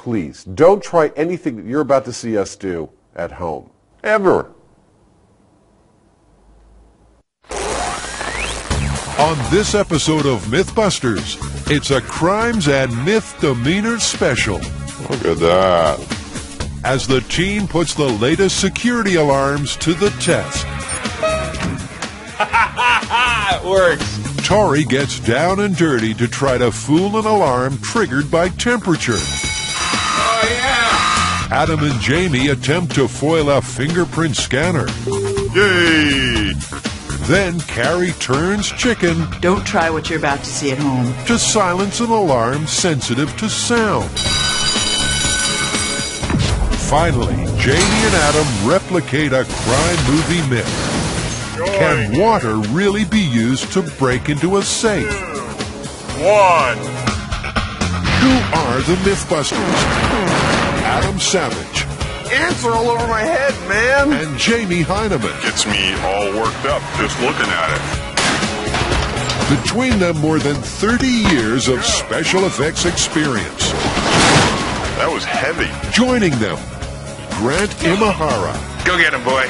please, don't try anything that you're about to see us do at home. Ever. On this episode of Mythbusters, it's a Crimes and Misdemeanors special. Look at that. As the team puts the latest security alarms to the test. It works. Tori gets down and dirty to try to fool an alarm triggered by temperature. Oh, yeah. Adam and Jamie attempt to foil a fingerprint scanner. Yay! Then Carrie turns chicken. Don't try what you're about to see at home. To silence an alarm sensitive to sound. Finally, Jamie and Adam replicate a crime movie myth. Can water really be used to break into a safe? 1. Who are the Mythbusters? Adam Savage. Ants are all over my head, man. And Jamie Heineman. Gets me all worked up just looking at it. Between them, more than 30 years of special effects experience. That was heavy. Joining them, Grant Imahara. Go get him, boy.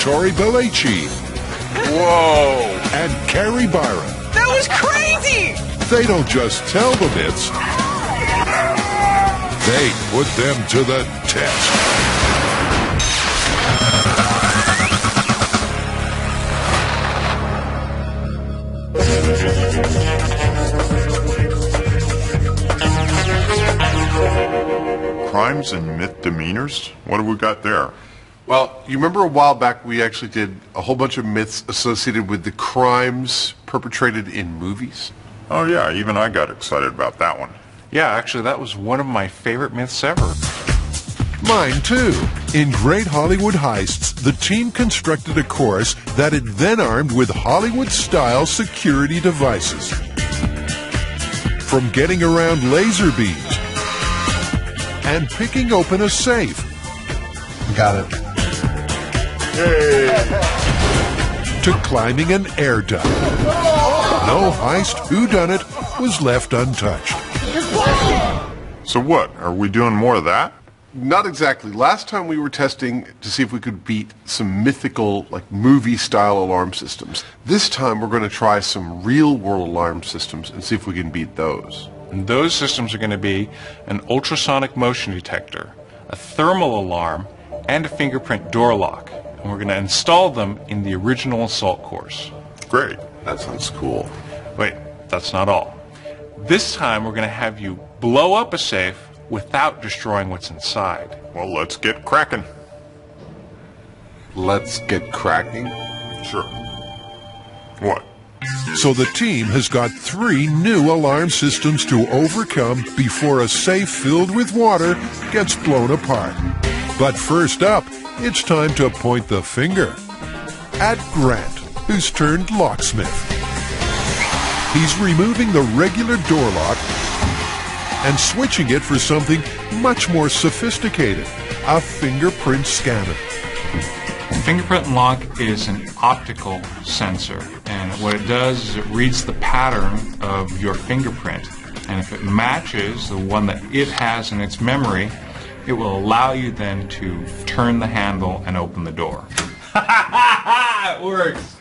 Tori Belleci. Whoa! And Carrie Byron. That was crazy! They don't just tell the myths. They put them to the test. Crimes and misdemeanors? What have we got there? Well, you remember a while back we actually did a whole bunch of myths associated with the crimes perpetrated in movies? Oh yeah, even I got excited about that one. Yeah, actually, that was one of my favorite myths ever. Mine too. In Great Hollywood Heists, the team constructed a course that it then armed with Hollywood-style security devices. From getting around laser beams and picking open a safe. Got it. To climbing an air duct. No heist whodunit was left untouched. So what? Are we doing more of that? Not exactly. Last time we were testing to see if we could beat some mythical, like movie-style alarm systems. This time we're going to try some real-world alarm systems and see if we can beat those. And those systems are going to be an ultrasonic motion detector, a thermal alarm, and a fingerprint door lock. And we're going to install them in the original assault course. Great. That sounds cool. Wait, that's not all. This time we're going to have you blow up a safe without destroying what's inside. Well, let's get cracking. Let's get cracking. Sure. What? So the team has got 3 new alarm systems to overcome before a safe filled with water gets blown apart. But first up, it's time to point the finger at Grant, who's turned locksmith. He's removing the regular door lock and switching it for something much more sophisticated, a fingerprint scanner. Fingerprint lock is an optical sensor, and what it does is it reads the pattern of your fingerprint, and if it matches the one that it has in its memory, it will allow you then to turn the handle and open the door. It works!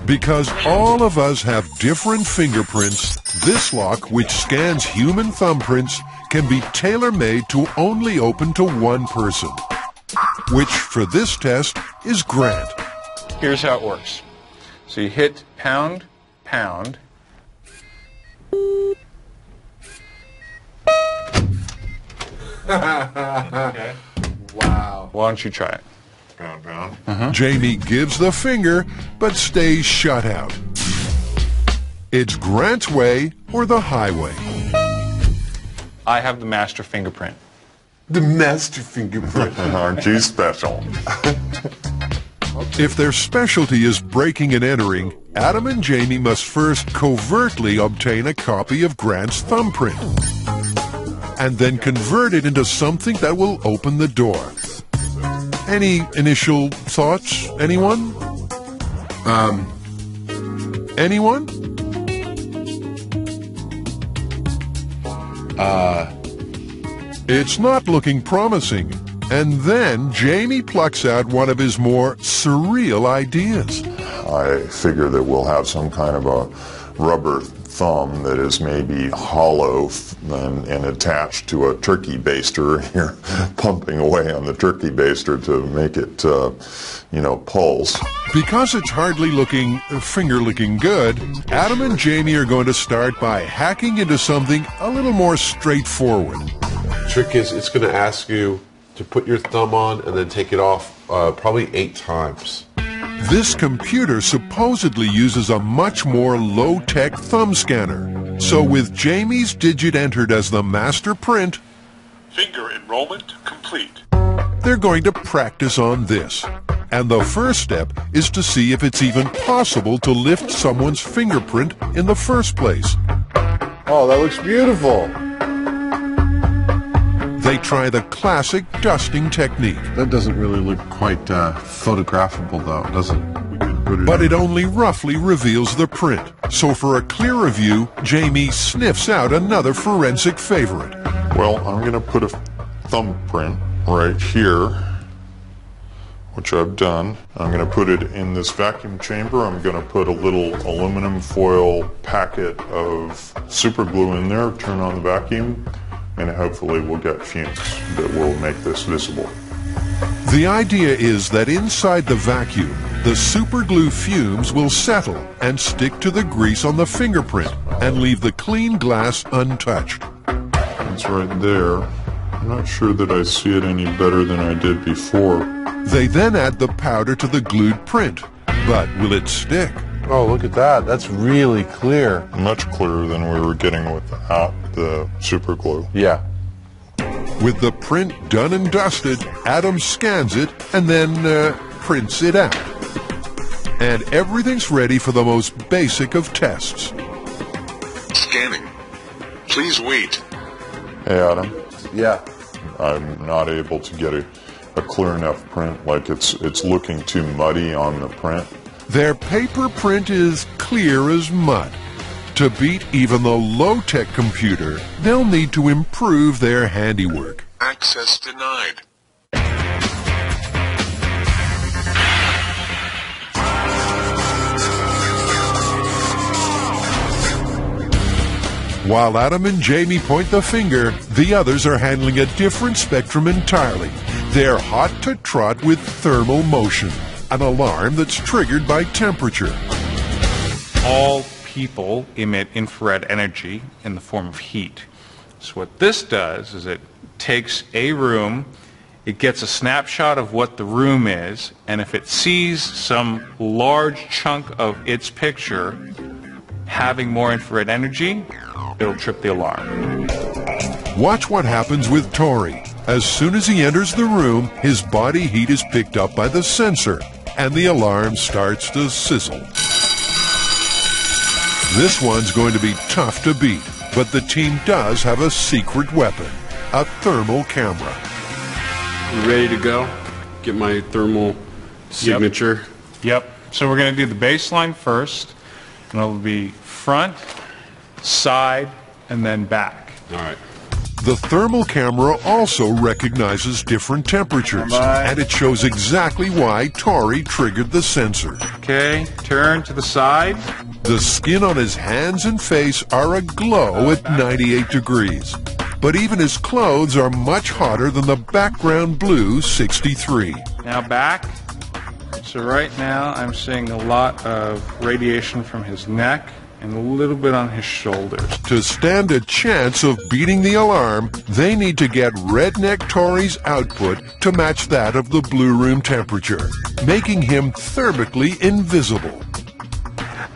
Because all of us have different fingerprints, this lock, which scans human thumbprints, can be tailor-made to only open to one person, which for this test is Grant. Here's how it works. So you hit pound, pound. Okay. Wow. Why don't you try it? Pound, pound. Jamie gives the finger, but stays shut out. It's Grant's way or the highway. I have the master fingerprint. The master fingerprint. Aren't you special? If their specialty is breaking and entering, Adam and Jamie must first covertly obtain a copy of Grant's thumbprint and then convert it into something that will open the door. Any initial thoughts, anyone? Anyone? It's not looking promising. And then Jamie plucks out one of his more surreal ideas. I figure that we'll have some kind of a rubber thumb that is maybe hollow and attached to a turkey baster. You're pumping away on the turkey baster to make it, pulse. Because it's hardly looking finger-licking good, Adam and Jamie are going to start by hacking into something a little more straightforward. The trick is it's going to ask you to put your thumb on and then take it off probably 8 times. This computer supposedly uses a much more low-tech thumb scanner. So with Jamie's digit entered as the master print, finger enrollment complete. They're going to practice on this. And the first step is to see if it's even possible to lift someone's fingerprint in the first place. Oh, that looks beautiful. They try the classic dusting technique. That doesn't really look quite photographable, though, does it? But it only roughly reveals the print. So for a clearer view, Jamie sniffs out another forensic favorite. Well, I'm going to put a thumbprint right here, which I've done. I'm going to put it in this vacuum chamber. I'm going to put a little aluminum foil packet of super glue in there, turn on the vacuum, and hopefully we'll get fumes that will make this visible. The idea is that inside the vacuum, the superglue fumes will settle and stick to the grease on the fingerprint and leave the clean glass untouched. It's right there. I'm not sure that I see it any better than I did before. They then add the powder to the glued print. But will it stick? Oh, look at that. That's really clear. Much clearer than we were getting without the super glue. Yeah. With the print done and dusted, Adam scans it and then prints it out. And everything's ready for the most basic of tests. Scanning. Please wait. Hey, Adam. Yeah. I'm not able to get a clear enough print. Like it's looking too muddy on the print. Their paper print is clear as mud. To beat even the low-tech computer, they'll need to improve their handiwork. Access denied. While Adam and Jamie point the finger, the others are handling a different spectrum entirely. They're hot to trot with thermal motion, an alarm that's triggered by temperature. All people emit infrared energy in the form of heat. So what this does is it takes a room, it gets a snapshot of what the room is, and if it sees some large chunk of its picture having more infrared energy, it'll trip the alarm. Watch what happens with Tori. As soon as he enters the room, his body heat is picked up by the sensor, and the alarm starts to sizzle. This one's going to be tough to beat, but the team does have a secret weapon, a thermal camera. You ready to go? Get my thermal signature. Yep. So we're going to do the baseline first, and it'll be front, side, and then back. All right. The thermal camera also recognizes different temperatures, and it shows exactly why Tori triggered the sensor. Okay, turn to the side. The skin on his hands and face are aglow at 98 degrees. But even his clothes are much hotter than the background blue 63. Now back. So right now I'm seeing a lot of radiation from his neck and a little bit on his shoulders. To stand a chance of beating the alarm, they need to get Redneck Tori's output to match that of the blue room temperature, making him thermically invisible.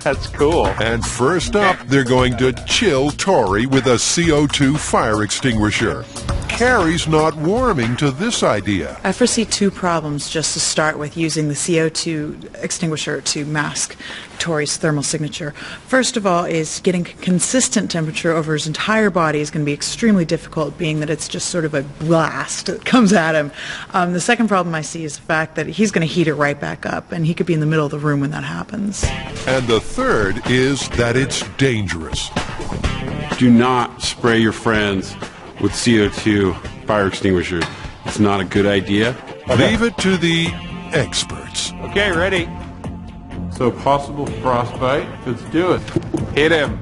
That's cool. And first up, they're going to chill Tori with a CO2 fire extinguisher. Carrie's not warming to this idea. I foresee 2 problems just to start with using the CO2 extinguisher to mask Tori's thermal signature. First of all is getting consistent temperature over his entire body is going to be extremely difficult, being that it's just sort of a blast that comes at him. The second problem I see is the fact that he's going to heat it right back up, and he could be in the middle of the room when that happens. And the third is that it's dangerous. Do not spray your friends with CO2 fire extinguisher. It's not a good idea. Leave it to the experts. Okay, ready. So possible frostbite. Let's do it. Hit him.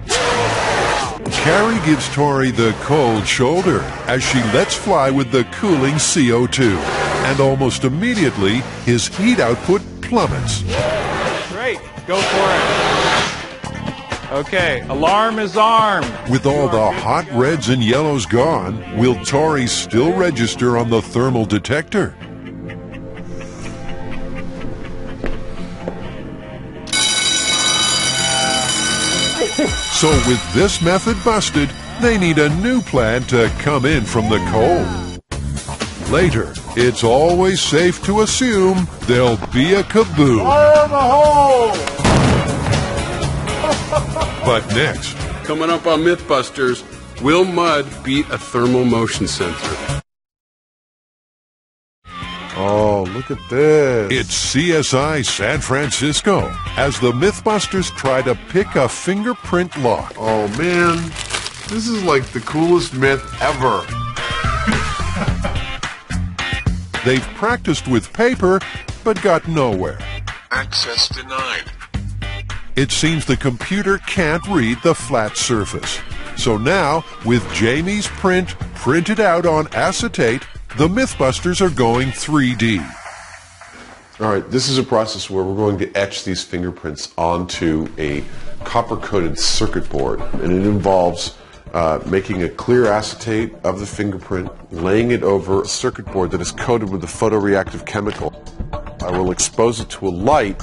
Carrie gives Tori the cold shoulder as she lets fly with the cooling CO2. And almost immediately, his heat output plummets. Great. Go for it. Okay, alarm is armed. With all the hot reds and yellows gone, will Tori still register on the thermal detector? So with this method busted, they need a new plan to come in from the cold. Later, it's always safe to assume there'll be a kaboom. Fire in the hole! But next, Coming up on Mythbusters, will mud beat a thermal motion sensor? Oh, look at this. it's CSI San Francisco as the Mythbusters try to pick a fingerprint lock. Oh, man. This is like the coolest myth ever. They've practiced with paper, but got nowhere. Access denied. It seems the computer can't read the flat surface. So now, with Jamie's print printed out on acetate, the Mythbusters are going 3D. All right, this is a process where we're going to etch these fingerprints onto a copper-coated circuit board, and it involves making a clear acetate of the fingerprint, laying it over a circuit board that is coated with a photoreactive chemical. I will expose it to a light,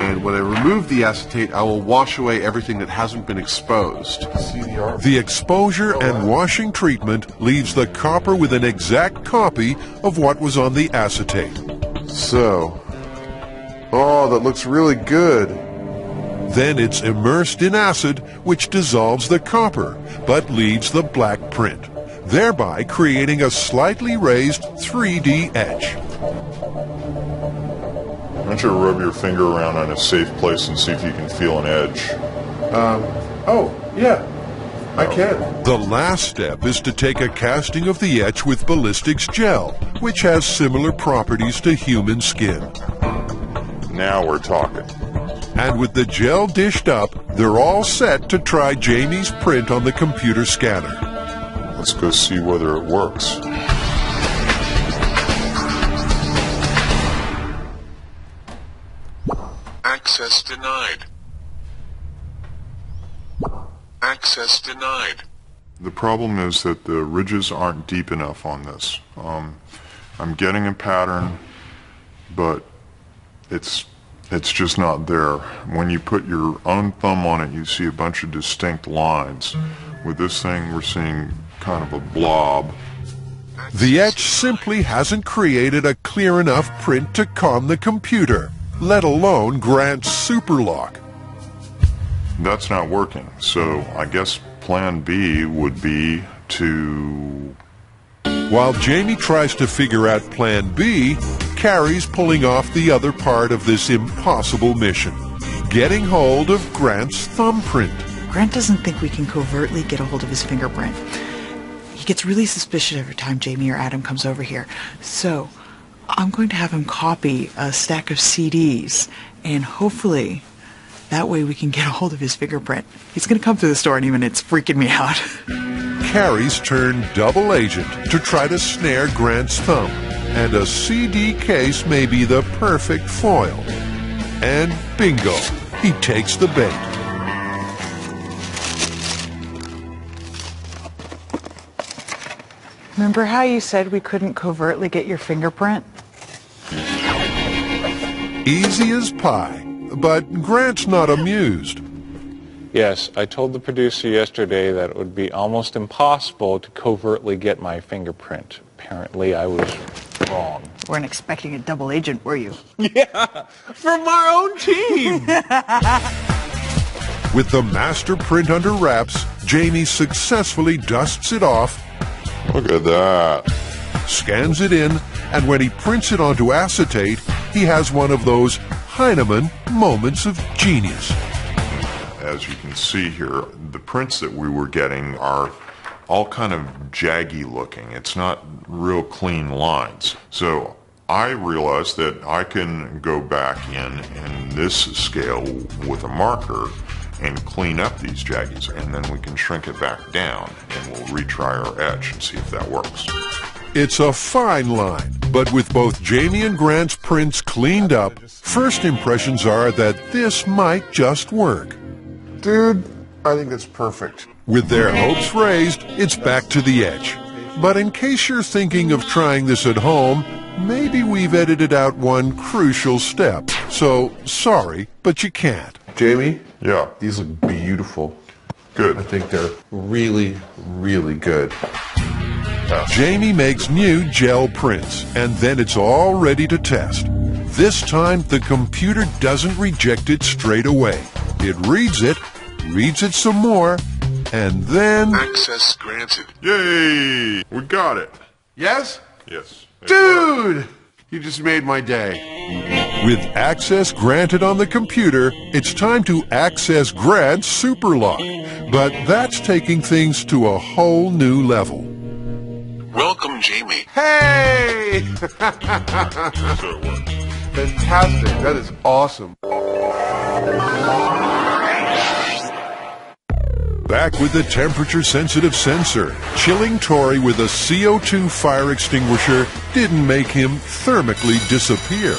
and when I remove the acetate, I will wash away everything that hasn't been exposed. See the art? The exposure and washing treatment leaves the copper with an exact copy of what was on the acetate. So, oh, that looks really good. Then it's immersed in acid, which dissolves the copper, but leaves the black print, thereby creating a slightly raised 3D etch. Why don't you rub your finger around on a safe place and see if you can feel an edge? Oh, yeah, I can. The last step is to take a casting of the etch with ballistics gel, which has similar properties to human skin. Now we're talking. And with the gel dished up, they're all set to try Jamie's print on the computer scanner. Let's go see whether it works. Access denied. Access denied. The problem is that the ridges aren't deep enough on this. I'm getting a pattern, but it's just not there. When you put your own thumb on it, you see a bunch of distinct lines. With this thing, we're seeing kind of a blob. The etch simply hasn't created a clear enough print to con the computer, let alone Grant's superlock. That's not working, so I guess plan B would be to... While Jamie tries to figure out plan B, Carrie's pulling off the other part of this impossible mission, getting hold of Grant's thumbprint. Grant doesn't think we can covertly get a hold of his fingerprint. He gets really suspicious every time Jamie or Adam comes over here. So I'm going to have him copy a stack of CDs, and hopefully that way we can get a hold of his fingerprint. He's going to come to the store any minute. It's freaking me out. Carrie's turned double agent to try to snare Grant's thumb, and a CD case may be the perfect foil. And bingo, he takes the bait. Remember how you said we couldn't covertly get your fingerprint? Easy as pie, but Grant's not amused. Yes, I told the producer yesterday that it would be almost impossible to covertly get my fingerprint. Apparently, I was wrong. Weren't expecting a double agent, were you? Yeah, from our own team. With the master print under wraps, Jamie successfully dusts it off, Look at that. scans it in, and when he prints it onto acetate, he has one of those Heinemann moments of genius. as you can see here, the prints that we were getting are all kind of jaggy looking. It's not real clean lines. So I realized that I can go back in this scale with a marker and clean up these jaggies, and then we can shrink it back down, and we'll retry our etch and see if that works. It's a fine line, but with both Jamie and Grant's prints cleaned up, first impressions are that this might just work. Dude, I think that's perfect. With their hopes raised, it's back to the etch. But in case you're thinking of trying this at home, maybe we've edited out one crucial step. So, sorry, but you can't. Jamie? Yeah. These look beautiful. Good. I think they're really, really good. Jamie makes new gel prints, and then it's all ready to test. This time, the computer doesn't reject it straight away. It reads it some more, and then... Access granted. Yay! We got it. Yes? Yes. Dude! You just made my day. With access granted on the computer, it's time to access Grant's Superlock. But that's taking things to a whole new level. Welcome, Jamie. Hey! So it works. Fantastic. That is awesome. Back with the temperature-sensitive sensor, chilling Tori with a CO2 fire extinguisher didn't make him thermically disappear.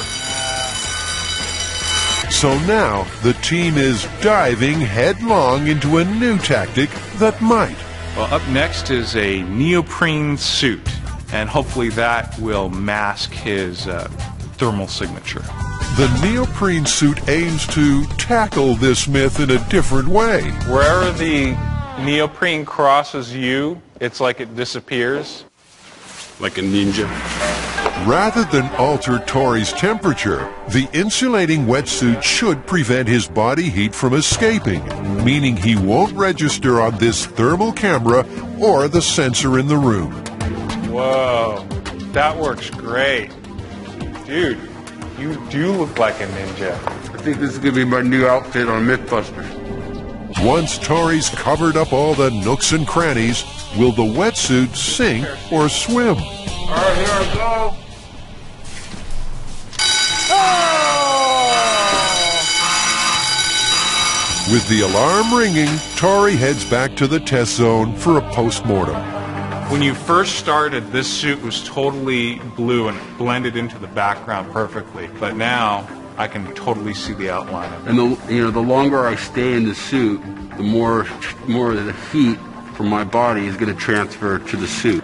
So now, the team is diving headlong into a new tactic that might. Well, up next is a neoprene suit, and hopefully that will mask his thermal signature. The neoprene suit aims to tackle this myth in a different way. Wherever the neoprene crosses you, it's like it disappears. Like a ninja. Rather than alter Tori's temperature, the insulating wetsuit should prevent his body heat from escaping, meaning he won't register on this thermal camera or the sensor in the room. Whoa, that works great. Dude, you do look like a ninja. I think this is going to be my new outfit on Mythbusters. Once Tori's covered up all the nooks and crannies, will the wetsuit sink or swim? All right, here I go. With the alarm ringing, Tori heads back to the test zone for a post-mortem. When you first started, this suit was totally blue and it blended into the background perfectly. But now, I can totally see the outline of it. And the longer I stay in the suit, the more of the heat from my body is going to transfer to the suit.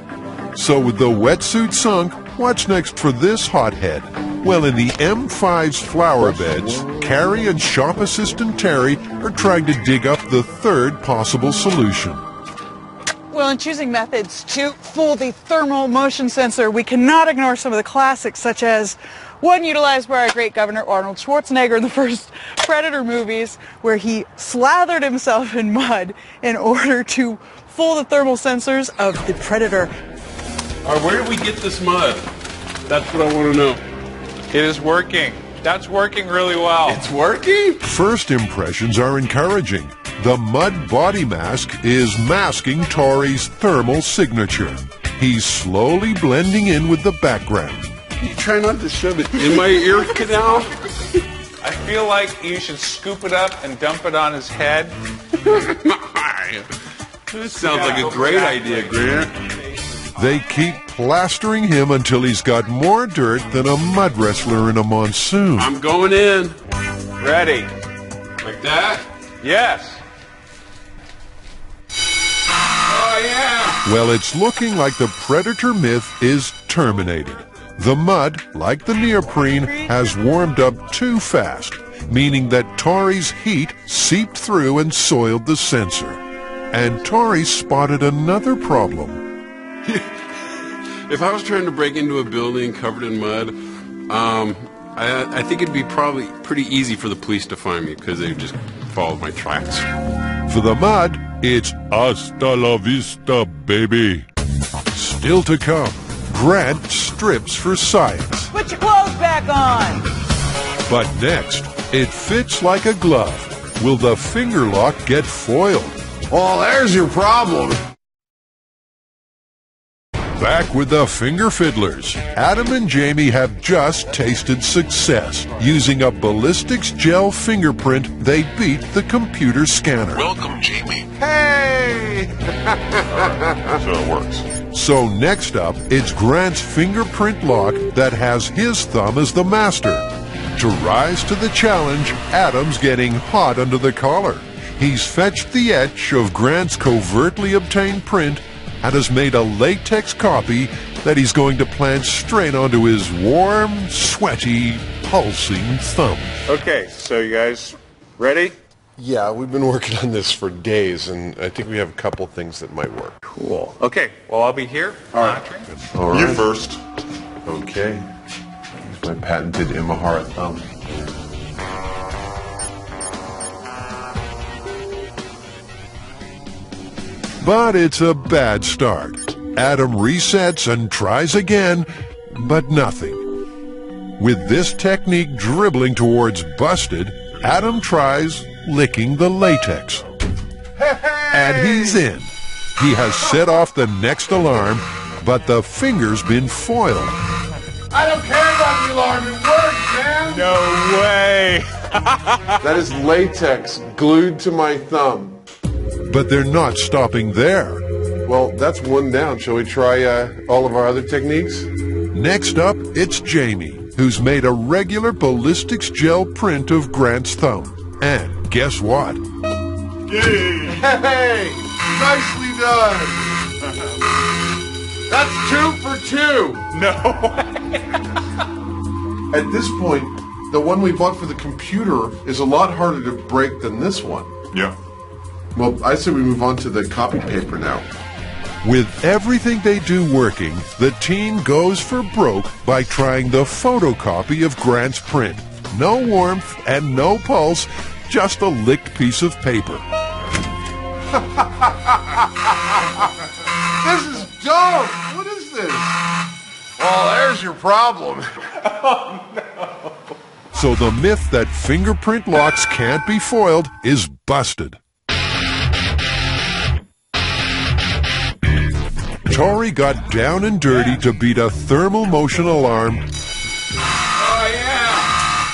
So with the wetsuit sunk, what's next for this hothead? Well, in the M5's flower beds, Carrie and shop assistant Terry are trying to dig up the third possible solution. Well, in choosing methods to fool the thermal motion sensor, we cannot ignore some of the classics, such as one utilized by our great Governor Arnold Schwarzenegger in the first Predator movies, where he slathered himself in mud in order to fool the thermal sensors of the Predator. All right, where did we get this mud? That's what I want to know. It is working. That's working really well. It's working? First impressions are encouraging. The mud body mask is masking Tori's thermal signature. He's slowly blending in with the background. You try not to shove it in my ear canal? I feel like you should scoop it up and dump it on his head. This sounds like a great idea, Grant. They keep plastering him until he's got more dirt than a mud wrestler in a monsoon. I'm going in. Ready. Like that? Yes. Oh, yeah. Well, it's looking like the Predator myth is terminated. The mud, like the neoprene, has warmed up too fast, meaning that Tori's heat seeped through and soiled the sensor. And Tori spotted another problem. If I was trying to break into a building covered in mud, I think it'd be probably pretty easy for the police to find me because they would just follow my tracks. For the mud, it's hasta la vista, baby. Still to come, Grant strips for science. Put your clothes back on! But next, it fits like a glove. will the finger lock get foiled? Well, there's your problem. Back with the Finger Fiddlers. Adam and Jamie have just tasted success. Using a ballistics gel fingerprint, they beat the computer scanner. Welcome, Jamie. Hey! So it works. So next up, it's Grant's fingerprint lock that has his thumb as the master. To rise to the challenge, Adam's getting hot under the collar. He's fetched the etch of Grant's covertly obtained print and has made a latex copy that he's going to plant straight onto his warm, sweaty, pulsing thumb. Okay, so you guys ready? Yeah, we've been working on this for days, and I think we have a couple things that might work. Cool. Okay, well, I'll be here monitoring. All right. You first. Okay. Here's my patented Imahara thumb. But it's a bad start. Adam resets and tries again, but nothing. With this technique dribbling towards busted, Adam tries licking the latex. And he's in. He has set off the next alarm, but the finger's been foiled. I don't care about the alarm. It works, man. No way! That is latex glued to my thumb. But they're not stopping there. Well, that's one down. Shall we try all of our other techniques? Next up, it's Jamie, who's made a regular ballistics gel print of Grant's thumb. And guess what? Hey! Nicely done! That's 2 for 2! No way! At this point, the one we bought for the computer is a lot harder to break than this one. Yeah. Well, I say we move on to the copy paper now. With everything they do working, the team goes for broke by trying the photocopy of Grant's print. No warmth and no pulse, just a licked piece of paper. This is dumb! What is this? Well, there's your problem. Oh, no. So the myth that fingerprint locks can't be foiled is busted. Tori got down and dirty to beat a thermal motion alarm. Oh, yeah!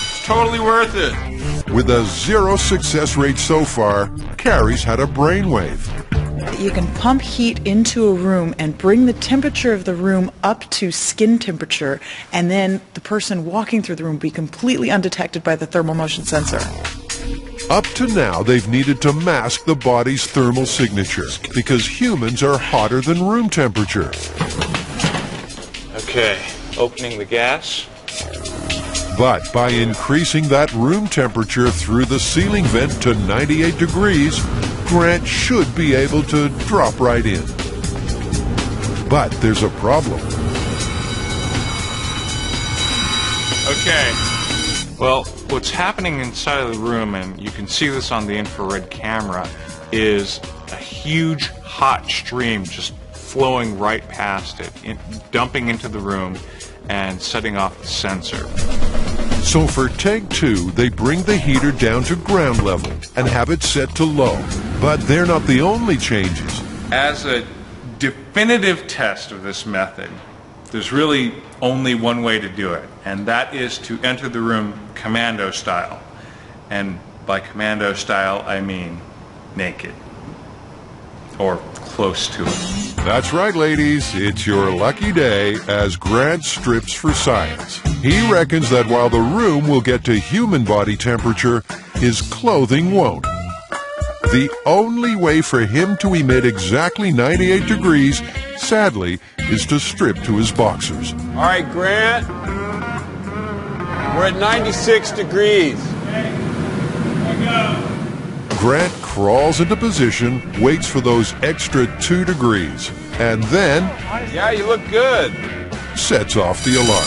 It's totally worth it. With a 0 success rate so far, Carrie's had a brainwave. You can pump heat into a room and bring the temperature of the room up to skin temperature, and then the person walking through the room will be completely undetected by the thermal motion sensor. Up to now, they've needed to mask the body's thermal signature because humans are hotter than room temperature. Okay, opening the gas. But by increasing that room temperature through the ceiling vent to 98 degrees, Grant should be able to drop right in. But there's a problem. Okay. Well, what's happening inside of the room, and you can see this on the infrared camera, is a huge hot stream just flowing right past it, dumping into the room and setting off the sensor. So for take 2, they bring the heater down to ground level and have it set to low. But they're not the only changes. As a definitive test of this method, there's really only one way to do it, and that is to enter the room commando style. And by commando style, I mean naked. Or close to it. That's right, ladies. It's your lucky day as Grant strips for science. He reckons that while the room will get to human body temperature, his clothing won't. The only way for him to emit exactly 98 degrees, sadly, is to strip to his boxers. All right, Grant. We're at 96 degrees. Grant crawls into position, waits for those extra 2 degrees, and then Yeah, you look good. sets off the alarm.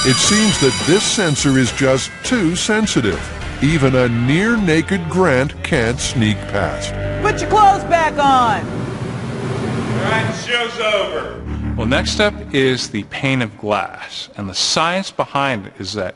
It seems that this sensor is just too sensitive. Even a near-naked Grant can't sneak past. Put your clothes back on. All right, show's over. Well, next up is the pane of glass, and the science behind it is that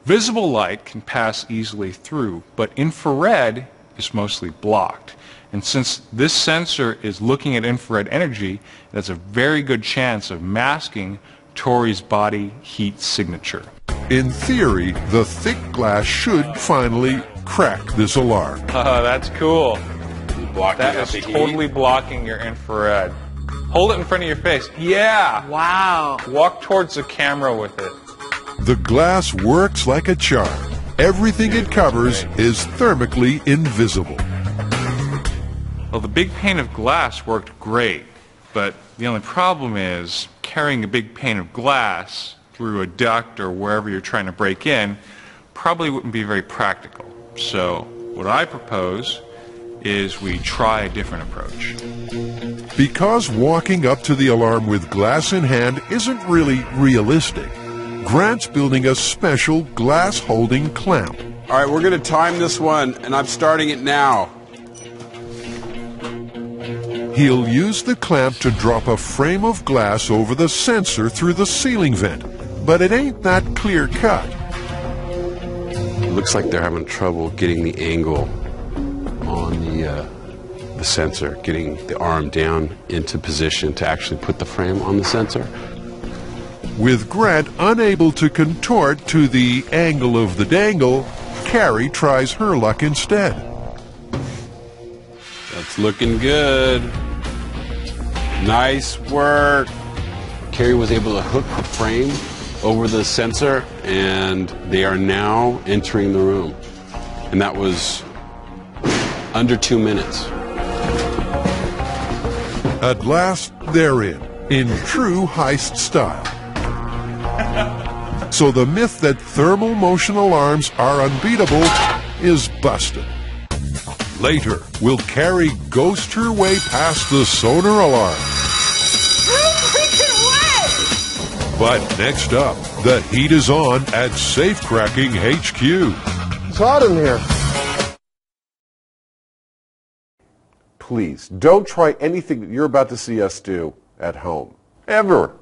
visible light can pass easily through, but infrared is mostly blocked. And since this sensor is looking at infrared energy, that's a very good chance of masking Tori's body heat signature. In theory, the thick glass should finally crack this alarm. That's cool. Blocking That out is the heat. totally blocking your infrared. Hold it in front of your face. Yeah! Wow. Walk towards the camera with it. The glass works like a charm. Everything it covers is thermically invisible. Well, the big pane of glass worked great, but the only problem is carrying a big pane of glass through a duct or wherever you're trying to break in probably wouldn't be very practical. So what I propose is we try a different approach. Because walking up to the alarm with glass in hand isn't really realistic, Grant's building a special glass-holding clamp. All right, we're going to time this one, and I'm starting it now. He'll use the clamp to drop a frame of glass over the sensor through the ceiling vent, but it ain't that clear-cut. It looks like they're having trouble getting the angle on the sensor, getting the arm down into position to actually put the frame on the sensor. With Grant unable to contort to the angle of the dangle, Carrie tries her luck instead. That's looking good. Nice work. Carrie was able to hook the frame over the sensor, and they are now entering the room. And that was under 2 minutes. At last, they're in true heist style. So the myth that thermal motion alarms are unbeatable is busted. Later, will Carrie ghost her way past the sonar alarm? But next up, the heat is on at Safecracking HQ. It's hot in here. Please, don't try anything that you're about to see us do at home. Ever.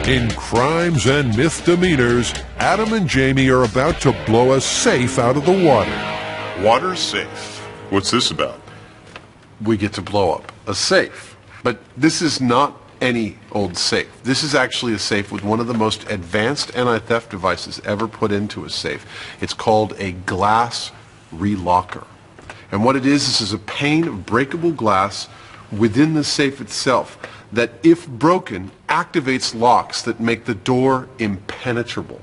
In Crimes and Misdemeanors, Adam and Jamie are about to blow a safe out of the water. Water's safe. What's this about? We get to blow up a safe. But this is not any old safe. This is actually a safe with one of the most advanced anti-theft devices ever put into a safe. It's called a glass relocker. And what it is a pane of breakable glass within the safe itself that, if broken, activates locks that make the door impenetrable.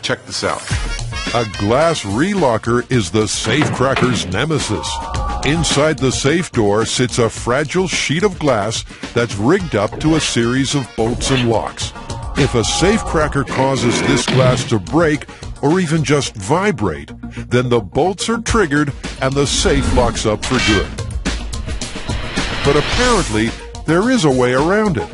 Check this out. A glass relocker is the safecracker's nemesis. Inside the safe door sits a fragile sheet of glass that's rigged up to a series of bolts and locks. If a safecracker causes this glass to break or even just vibrate, then the bolts are triggered and the safe locks up for good. But apparently, there is a way around it.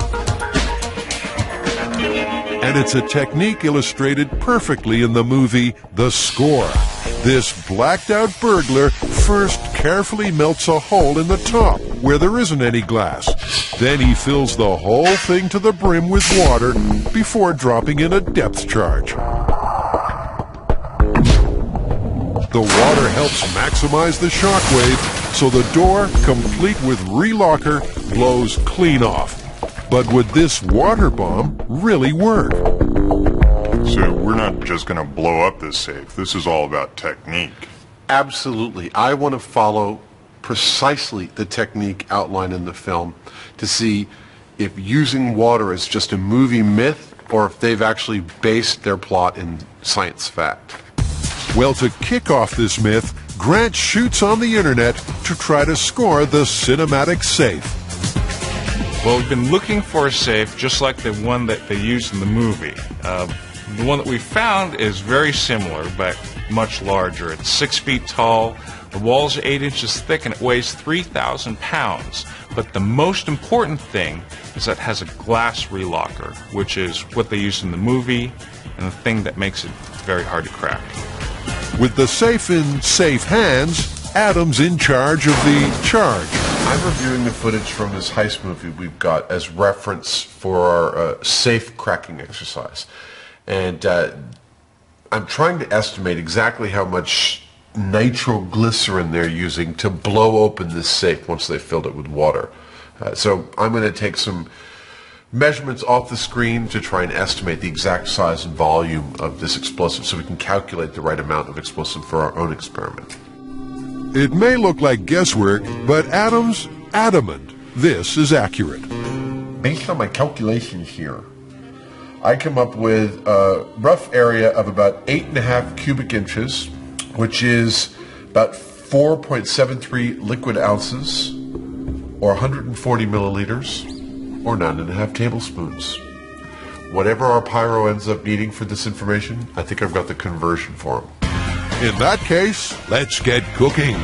And it's a technique illustrated perfectly in the movie The Score. This blacked-out burglar first carefully melts a hole in the top where there isn't any glass. Then he fills the whole thing to the brim with water before dropping in a depth charge. The water helps maximize the shockwave, so the door, complete with relocker, blows clean off. But would this water bomb really work? So we're not just going to blow up this safe. This is all about technique. Absolutely. I want to follow precisely the technique outlined in the film to see if using water is just a movie myth or if they've actually based their plot in science fact. Well, to kick off this myth, Grant shoots on the internet to try to score the cinematic safe. Well, we've been looking for a safe just like the one that they used in the movie. The one that we found is very similar, but much larger. It's 6 feet tall, the walls are 8 inches thick, and it weighs 3,000 pounds. But the most important thing is that it has a glass relocker, which is what they used in the movie, and the thing that makes it very hard to crack. With the safe in safe hands, Adam's in charge of the charge. I'm reviewing the footage from this heist movie we've got as reference for our safe cracking exercise. And I'm trying to estimate exactly how much nitroglycerin they're using to blow open this safe once they've filled it with water. So I'm going to take some measurements off the screen to try and estimate the exact size and volume of this explosive so we can calculate the right amount of explosive for our own experiment. It may look like guesswork, but Adam's adamant this is accurate. Based on my calculations here, I come up with a rough area of about 8.5 cubic inches, which is about 4.73 liquid ounces, or 140 milliliters, or 9.5 tablespoons. Whatever our pyro ends up needing for this information, I think I've got the conversion for him. In that case, let's get cooking.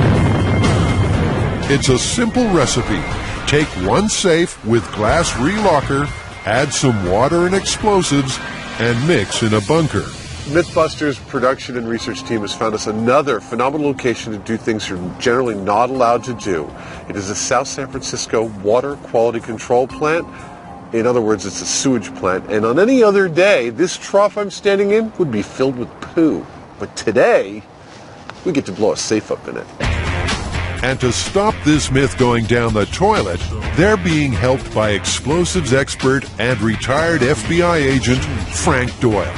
It's a simple recipe. Take one safe with glass relocker, add some water and explosives, and mix in a bunker. Mythbusters production and research team has found us another phenomenal location to do things you're generally not allowed to do. It is a South San Francisco water quality control plant. In other words, it's a sewage plant. And on any other day, this trough I'm standing in would be filled with poo. But today, we get to blow a safe up in it. And to stop this myth going down the toilet, they're being helped by explosives expert and retired FBI agent Frank Doyle.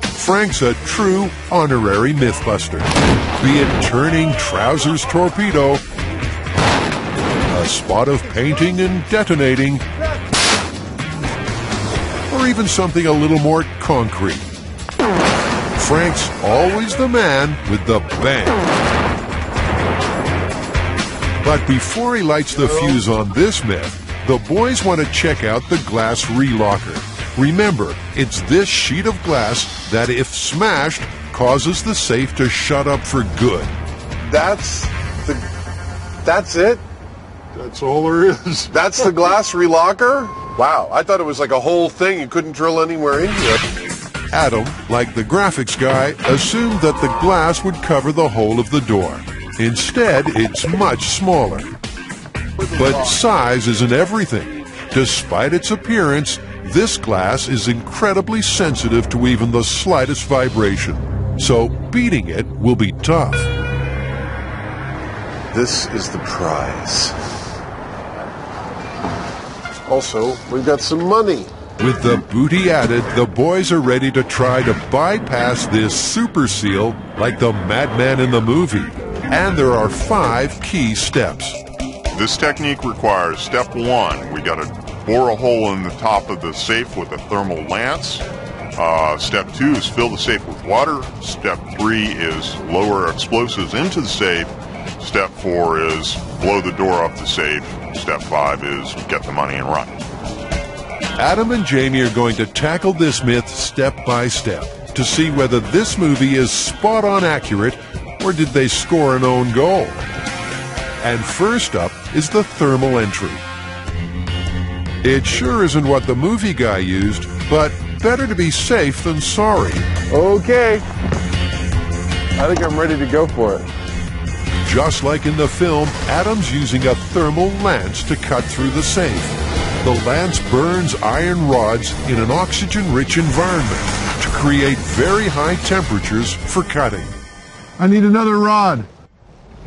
Frank's a true honorary Mythbuster. Be it turning trousers torpedo, a spot of painting and detonating, or even something a little more concrete. Frank's always the man with the bang. But before he lights the fuse on this myth, the boys want to check out the glass relocker. Remember, it's this sheet of glass that, if smashed, causes the safe to shut up for good. That's it? That's all there is. That's the glass relocker? Wow, I thought it was like a whole thing. You couldn't drill anywhere in here. Adam, like the graphics guy, assumed that the glass would cover the whole of the door. Instead, it's much smaller. But size isn't everything. Despite its appearance, this glass is incredibly sensitive to even the slightest vibration. So beating it will be tough. This is the prize. Also, we've got some money. With the booty added, the boys are ready to try to bypass this super seal like the madman in the movie. And there are 5 key steps. This technique requires step 1. We got to bore a hole in the top of the safe with a thermal lance. Step 2 is fill the safe with water. Step 3 is lower explosives into the safe. Step 4 is blow the door off the safe. Step 5 is get the money and run. Adam and Jamie are going to tackle this myth step by step to see whether this movie is spot on accurate or did they score an own goal. And first up is the thermal entry. It sure isn't what the movie guy used, but better to be safe than sorry. Okay. I think I'm ready to go for it. Just like in the film, Adam's using a thermal lance to cut through the safe. The lance burns iron rods in an oxygen-rich environment to create very high temperatures for cutting. I need another rod.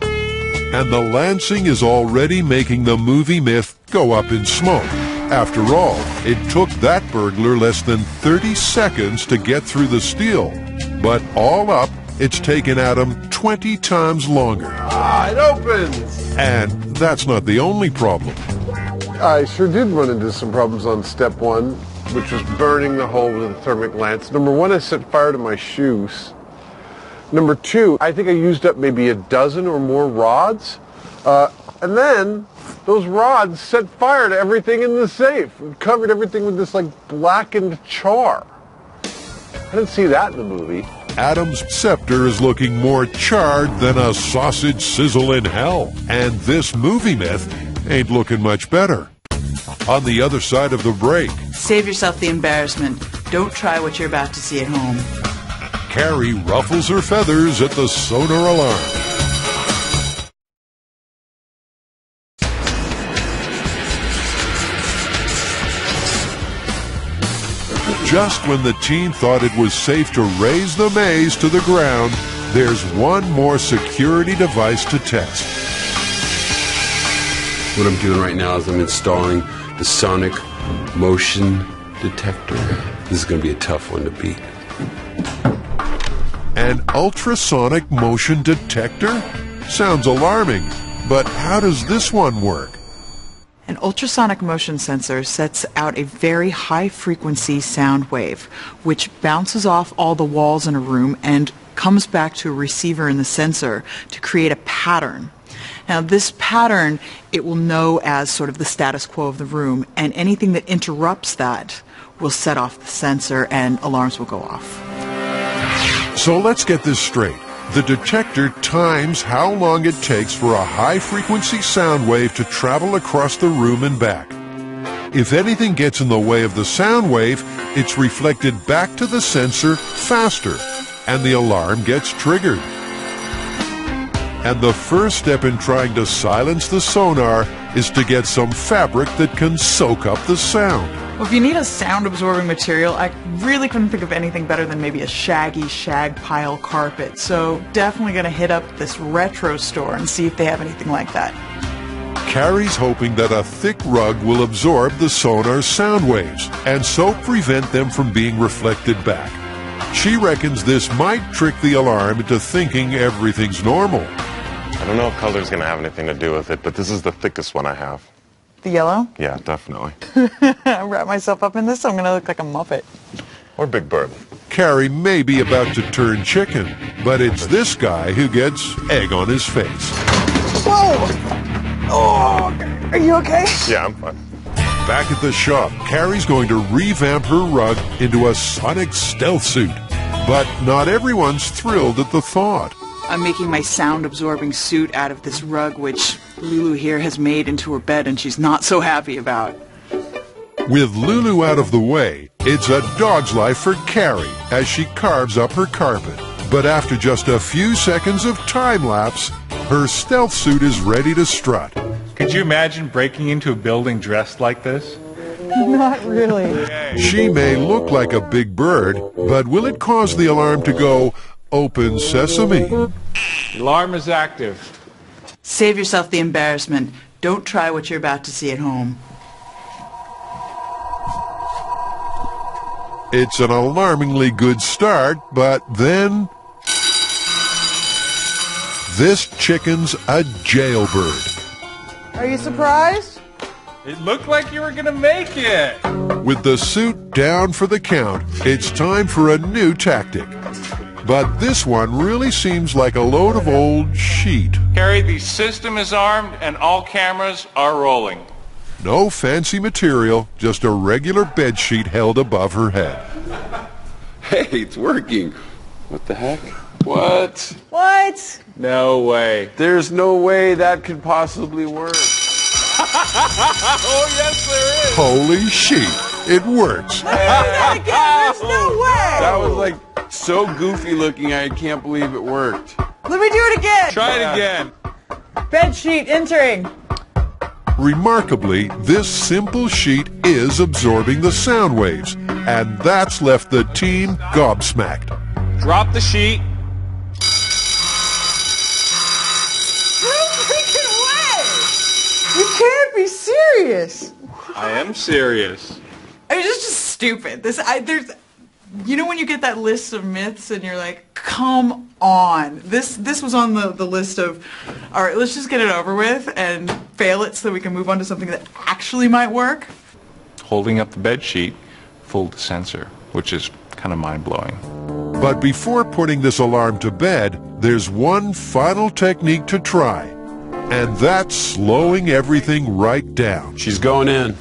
And the lancing is already making the movie myth go up in smoke. After all, it took that burglar less than 30 seconds to get through the steel. But all up, it's taken Adam 20 times longer. It opens! And that's not the only problem. I sure did run into some problems on step 1, which was burning the hole with a thermic lance. Number 1, I set fire to my shoes. Number 2, I think I used up maybe a dozen or more rods. And then those rods set fire to everything in the safe. It covered everything with this like blackened char. I didn't see that in the movie. Adam's scepter is looking more charred than a sausage sizzle in hell. And this movie myth ain't looking much better. On the other side of the break, save yourself the embarrassment. Don't try what you're about to see at home. Carrie ruffles her feathers at the sonar alarm. just when the team thought it was safe to raise the maze to the ground, there's one more security device to test. What I'm doing right now is I'm installing the sonic motion detector. This is going to be a tough one to beat. An ultrasonic motion detector? Sounds alarming, but how does this one work? An ultrasonic motion sensor sets out a very high-frequency sound wave, which bounces off all the walls in a room and comes back to a receiver in the sensor to create a pattern. Now, this pattern, it will know as sort of the status quo of the room, and anything that interrupts that will set off the sensor and alarms will go off. So let's get this straight. The detector times how long it takes for a high-frequency sound wave to travel across the room and back. If anything gets in the way of the sound wave, it's reflected back to the sensor faster, and the alarm gets triggered. And the first step in trying to silence the sonar is to get some fabric that can soak up the sound. Well, if you need a sound-absorbing material, I really couldn't think of anything better than maybe a shaggy shag pile carpet. So definitely going to hit up this retro store and see if they have anything like that. Carrie's hoping that a thick rug will absorb the sonar's sound waves and so prevent them from being reflected back. She reckons this might trick the alarm into thinking everything's normal. I don't know if color's going to have anything to do with it, but this is the thickest one I have. The yellow? Yeah, definitely. I wrap myself up in this, so I'm going to look like a Muppet. Or Big Bird. Carrie may be about to turn chicken, but it's this guy who gets egg on his face. Whoa! Oh, are you okay? Yeah, I'm fine. Back at the shop, Carrie's going to revamp her rug into a sonic stealth suit. But not everyone's thrilled at the thought. I'm making my sound-absorbing suit out of this rug, which Lulu here has made into her bed, and she's not so happy about. With Lulu out of the way, it's a dog's life for Carrie as she carves up her carpet. But after just a few seconds of time-lapse, her stealth suit is ready to strut. Could you imagine breaking into a building dressed like this? Not really. She may look like a big bird, but will it cause the alarm to go, "Open sesame"? The alarm is active. Save yourself the embarrassment. Don't try what you're about to see at home. It's an alarmingly good start, but then... this chicken's a jailbird. Are you surprised? It looked like you were going to make it. With the suit down for the count, it's time for a new tactic. But this one really seems like a load of old sheet. Carrie, the system is armed and all cameras are rolling. No fancy material, just a regular bed sheet held above her head. Hey, it's working. What the heck? What? What? No way. There's no way that could possibly work. Oh, yes, there is. Holy sheet, it works. There's no way! That was like so goofy looking, I can't believe it worked. Let me do it again! Try it again. Bed sheet entering. Remarkably, this simple sheet is absorbing the sound waves, and that's left the team gobsmacked. Drop the sheet. You can't be serious. I am serious. I mean, it's just stupid. There's, you know, when you get that list of myths and you're like, come on. This was on the list of, all right, let's just get it over with and fail it so that we can move on to something that actually might work. Holding up the bed sheet fooled the sensor, which is kind of mind-blowing. But before putting this alarm to bed, there's one final technique to try. And that's slowing everything right down. She's going in.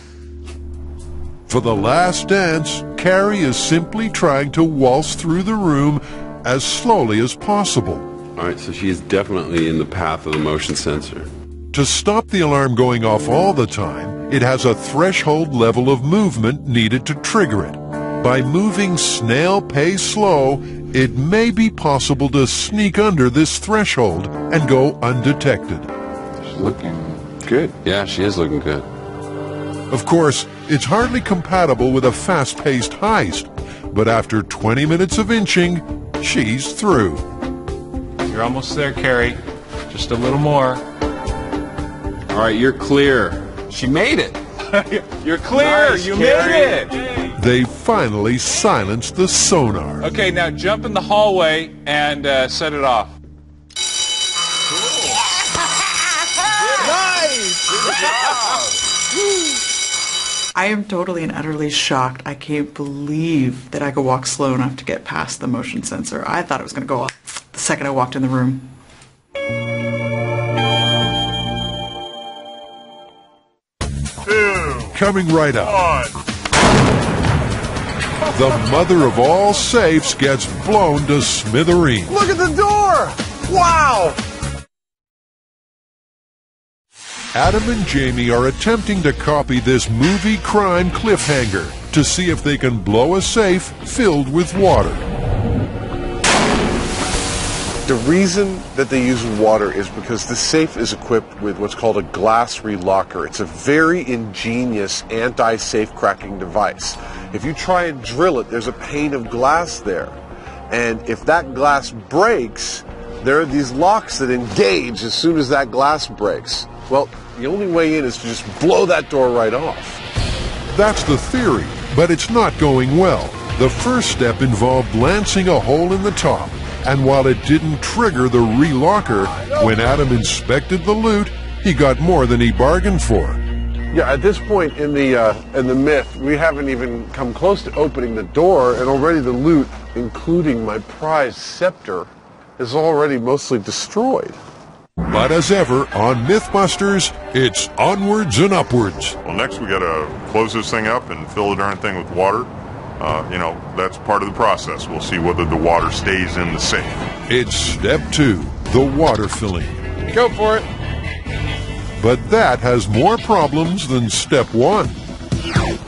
For the last dance, Carrie is simply trying to waltz through the room as slowly as possible. All right, so she is definitely in the path of the motion sensor. To stop the alarm going off all the time, it has a threshold level of movement needed to trigger it. By moving snail pace slow, it may be possible to sneak under this threshold and go undetected. Looking good. Yeah, she is looking good. Of course, it's hardly compatible with a fast-paced heist, But after 20 minutes of inching, she's through. You're almost there, Carrie. Just a little more. All right, you're clear. She made it. You're clear. Nice, you Carrie. made it. They finally silenced the sonar. Okay, now jump in the hallway and set it off. I am totally and utterly shocked. I can't believe that I could walk slow enough to get past the motion sensor. I thought it was going to go off the second I walked in the room. Coming right up. The mother of all safes gets blown to smithereens. Look at the door! Wow! Adam and Jamie are attempting to copy this movie crime cliffhanger to see if they can blow a safe filled with water. The reason that they use water is because the safe is equipped with what's called a glass relocker. It's a very ingenious anti-safe cracking device. If you try and drill it, there's a pane of glass there. And if that glass breaks, there are these locks that engage as soon as that glass breaks. Well, the only way in is to just blow that door right off. That's the theory, but it's not going well. The first step involved lancing a hole in the top. And while it didn't trigger the relocker, when Adam inspected the loot, he got more than he bargained for. Yeah, at this point in the myth, we haven't even come close to opening the door, and already the loot, including my prized scepter, is already mostly destroyed. But as ever, on Mythbusters, it's onwards and upwards. Well, next we got to close this thing up and fill the darn thing with water. That's part of the process. We'll see whether the water stays in the safe. It's step 2, the water filling. Go for it. But that has more problems than step 1.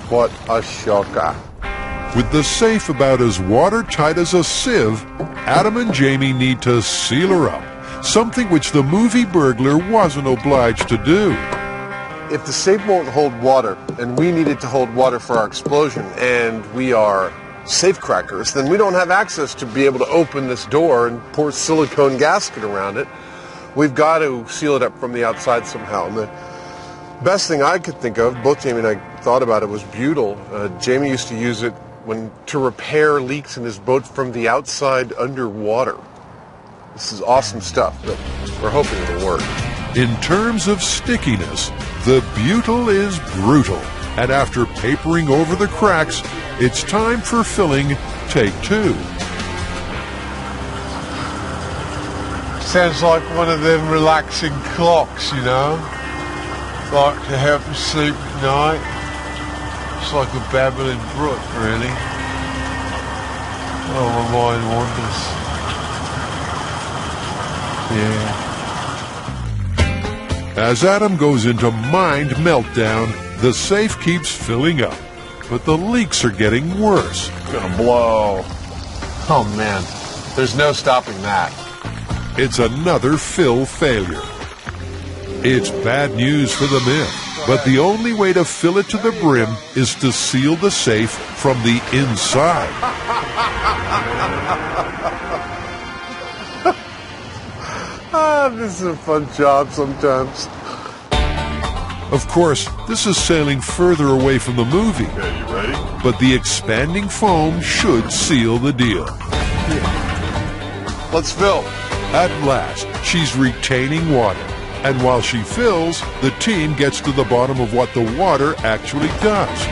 What a shocker. With the safe about as watertight as a sieve, Adam and Jamie need to seal her up, something which the movie burglar wasn't obliged to do. If the safe won't hold water, and we need it to hold water for our explosion, and we are safe crackers, then we don't have access to be able to open this door and pour silicone gasket around it. We've got to seal it up from the outside somehow. And the best thing I could think of, both Jamie and I thought about it, was butyl. Jamie used to use it to repair leaks in his boat from the outside underwater. This is awesome stuff, but we're hoping it'll work. In terms of stickiness, the butyl is brutal. And after papering over the cracks, it's time for filling take 2. Sounds like one of them relaxing clocks, you know? Like to help you sleep at night. It's like a babbling brook, really. Oh, my mind wanders. Yeah. As Adam goes into mind meltdown, the safe keeps filling up, but the leaks are getting worse. It's gonna blow. Oh man, there's no stopping that. It's another fill failure. It's bad news for the myth, but the only way to fill it to the brim is to seal the safe from the inside. This is a fun job sometimes. Of course, this is sailing further away from the movie. Okay, you ready? But the expanding foam should seal the deal. Let's fill. At last, she's retaining water. And while she fills, the team gets to the bottom of what the water actually does.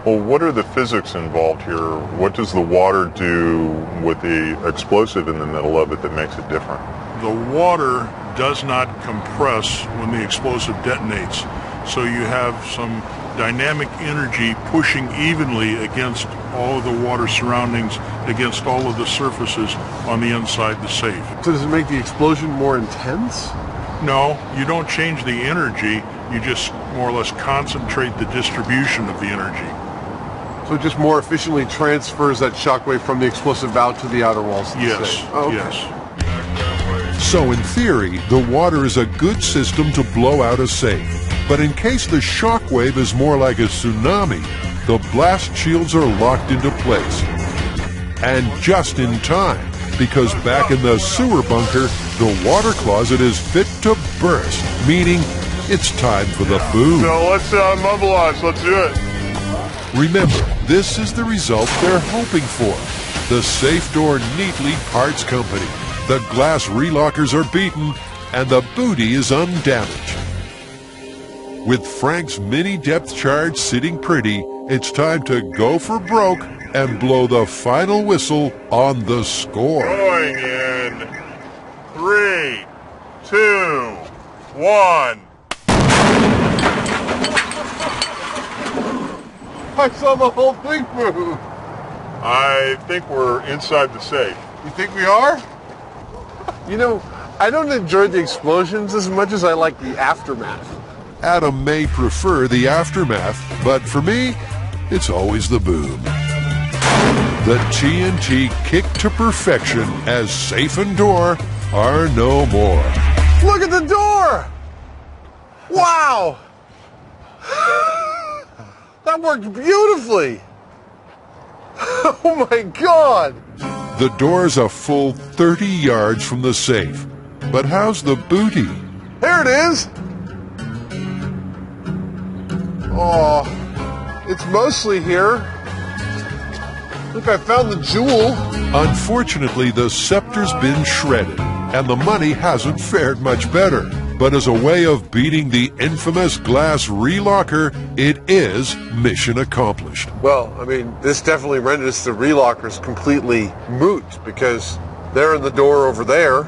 Well, what are the physics involved here? What does the water do with the explosive in the middle of it that makes it different? The water does not compress when the explosive detonates. So you have some dynamic energy pushing evenly against all of the water surroundings, against all of the surfaces on the inside the safe. So does it make the explosion more intense? No, you don't change the energy, you just more or less concentrate the distribution of the energy. So it just more efficiently transfers that shockwave from the explosive valve to the outer walls of the Yes, safe. Oh, okay. yes. So in theory, the water is a good system to blow out a safe. But in case the shock wave is more like a tsunami, the blast shields are locked into place. And just in time, because back in the sewer bunker, the water closet is fit to burst, meaning it's time for the boom. So let's mobilize. Let's do it. Remember, this is the result they're hoping for. The safe door neatly parts company. The glass relockers are beaten, and the booty is undamaged. With Frank's mini depth charge sitting pretty, it's time to go for broke and blow the final whistle on the score. Going in 3, 2, 1. I saw the whole thing move. I think we're inside the safe. You think we are? You know, I don't enjoy the explosions as much as I like the aftermath. Adam may prefer the aftermath, but for me, it's always the boom. The TNT kicked to perfection as safe and door are no more. Look at the door! Wow! That worked beautifully! Oh my God! The door's a full 30 yards from the safe. But how's the booty? There it is! Oh, it's mostly here. Look, I found the jewel. Unfortunately, the scepter's been shredded, and the money hasn't fared much better. But as a way of beating the infamous glass relocker, it is mission accomplished. Well, I mean, this definitely renders the relockers completely moot because they're in the door over there,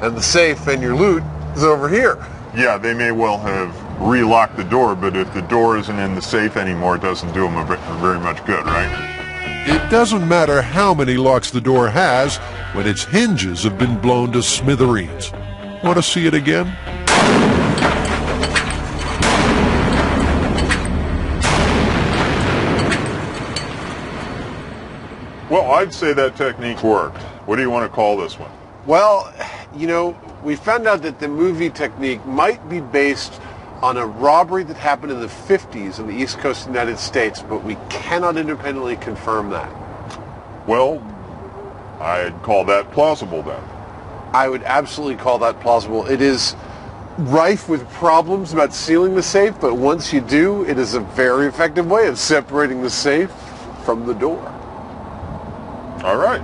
and the safe and your loot is over here. Yeah, they may well have relocked the door, but if the door isn't in the safe anymore, it doesn't do them very much good, right? It doesn't matter how many locks the door has when its hinges have been blown to smithereens. Want to see it again? Well, I'd say that technique worked. What do you want to call this one? Well, you know, we found out that the movie technique might be based on a robbery that happened in the 50s on the East Coast of the United States, but we cannot independently confirm that. Well, I'd call that plausible then. I would absolutely call that plausible. It is rife with problems about sealing the safe, but once you do, it is a very effective way of separating the safe from the door. All right.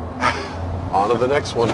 On to the next one.